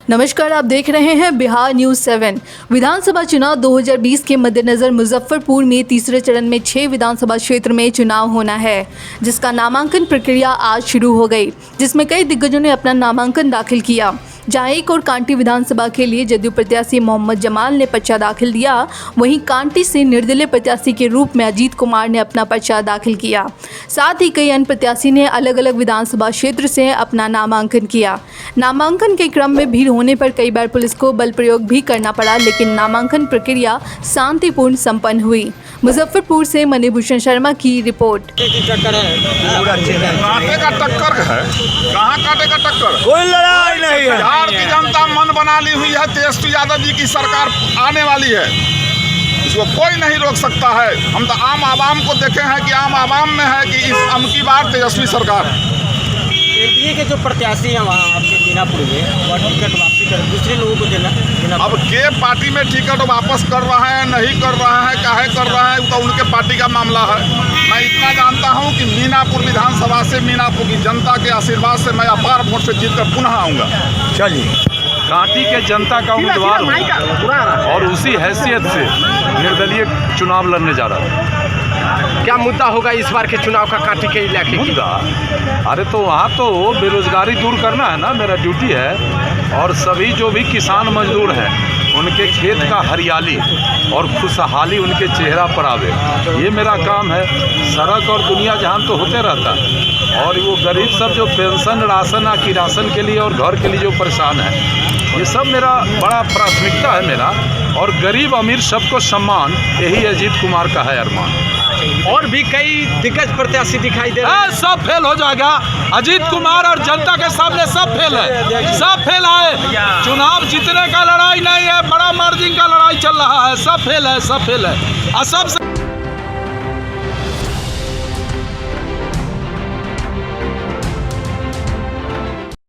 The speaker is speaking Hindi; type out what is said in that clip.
नमस्कार, आप देख रहे हैं बिहार न्यूज 7। विधानसभा चुनाव 2020 के मद्देनजर मुजफ्फरपुर में तीसरे चरण में 6 विधानसभा क्षेत्र में चुनाव होना है, जिसका नामांकन प्रक्रिया आज शुरू हो गई, जिसमें कई दिग्गजों ने अपना नामांकन दाखिल किया। जहां एक और कांटी विधानसभा के लिए जदयू प्रत्याशी मोहम्मद जमाल ने पर्चा दाखिल दिया, वहीं कांटी से निर्दलीय प्रत्याशी के रूप में अजीत कुमार ने अपना पर्चा दाखिल किया। साथ ही कई अन्य प्रत्याशी ने अलग अलग विधानसभा क्षेत्र से अपना नामांकन किया। नामांकन के क्रम में भीड़ होने पर कई बार पुलिस को बल प्रयोग भी करना पड़ा, लेकिन नामांकन प्रक्रिया शांतिपूर्ण संपन्न हुई। मुजफ्फरपुर से मणिभूषण शर्मा की रिपोर्ट। कांटे का टक्कर है, कहाँ कांटे का टक्कर? कोई लड़ाई नहीं है। बिहार की जनता मन बना ली हुई है, तेजस्वी यादव जी की सरकार आने वाली है, इसको कोई नहीं रोक सकता है। हम तो आम आवाम को देखे हैं कि आम आवाम में है कि इस अबकी बार तेजस्वी सरकार। एनडीए के जो प्रत्याशी हैं वहाँ आपके मीनापुर में, वह टिकट वापसी कर दूसरे लोगों को देना। अब के पार्टी में टिकट वापस कर रहा है, नहीं कर रहा है, काहे कर रहा है, तो उनके पार्टी का मामला है। मैं इतना जानता हूं कि मीनापुर विधानसभा से मीनापुर की जनता के आशीर्वाद से मैं अपार वोट से जीतकर पुनः आऊँगा। चलिए, कांटी के जनता का उम्मीदवार हूँ और उसी हैसियत से निर्दलीय चुनाव लड़ने जा रहा हूँ। क्या मुद्दा होगा इस बार के चुनाव का कांटी के इलाके मुद्दा? अरे तो वहाँ तो बेरोजगारी दूर करना है ना, मेरा ड्यूटी है। और सभी जो भी किसान मजदूर हैं उनके खेत का हरियाली और खुशहाली उनके चेहरा पर आवे, ये मेरा काम है। सड़क और दुनिया जहान तो होते रहता है, और वो गरीब सब जो पेंशन राशन की राशन के लिए और घर के लिए जो परेशान है, ये सब मेरा बड़ा प्राथमिकता है मेरा। और गरीब अमीर सबको सम्मान, यही अजीत कुमार का है अरमान। और भी कई दिग्गज प्रत्याशी दिखाई दे रहे हैं। सब फेल हो जाएगा। अजीत कुमार और जनता के सामने सब फेल है, सब फेल है। चुनाव जीतने का लड़ाई नहीं है, बड़ा मार्जिन का लड़ाई चल रहा है। सब फेल है, सब फेल है। और सब